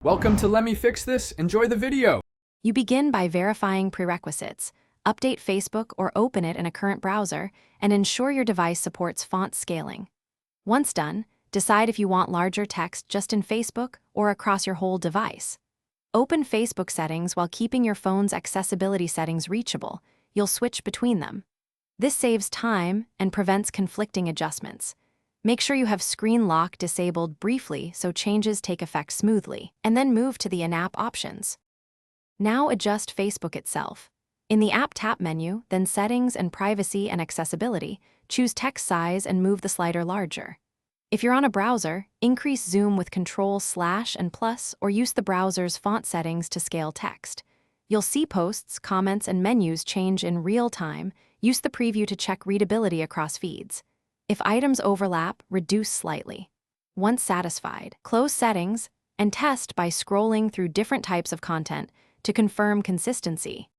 Welcome to Let Me Fix This. Enjoy the video. You begin by verifying prerequisites. Update Facebook or open it in a current browser, and ensure your device supports font scaling. Once done, decide if you want larger text just in Facebook or across your whole device. Open Facebook settings while keeping your phone's accessibility settings reachable. You'll switch between them. This saves time and prevents conflicting adjustments. Make sure you have screen lock disabled briefly so changes take effect smoothly, and then move to the in-app options. Now adjust Facebook itself. In the App Tap menu, then Settings and Privacy and Accessibility, choose text size and move the slider larger. If you're on a browser, increase zoom with Ctrl/ and plus or use the browser's font settings to scale text. You'll see posts, comments, and menus change in real time. Use the preview to check readability across feeds. If items overlap, reduce slightly. Once satisfied, close settings and test by scrolling through different types of content to confirm consistency.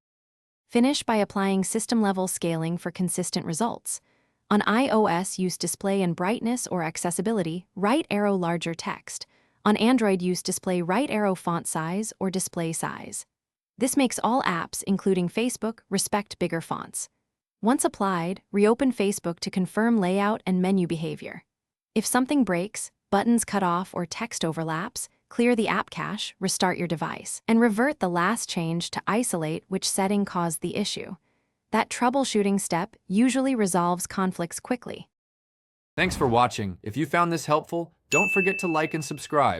Finish by applying system-level scaling for consistent results. On iOS, use display and brightness or accessibility, right arrow larger text. On Android, use display right arrow font size or display size. This makes all apps, including Facebook, respect bigger fonts. Once applied, reopen Facebook to confirm layout and menu behavior. If something breaks, buttons cut off, or text overlaps, clear the app cache, restart your device, and revert the last change to isolate which setting caused the issue. That troubleshooting step usually resolves conflicts quickly. Thanks for watching. If you found this helpful, don't forget to like and subscribe.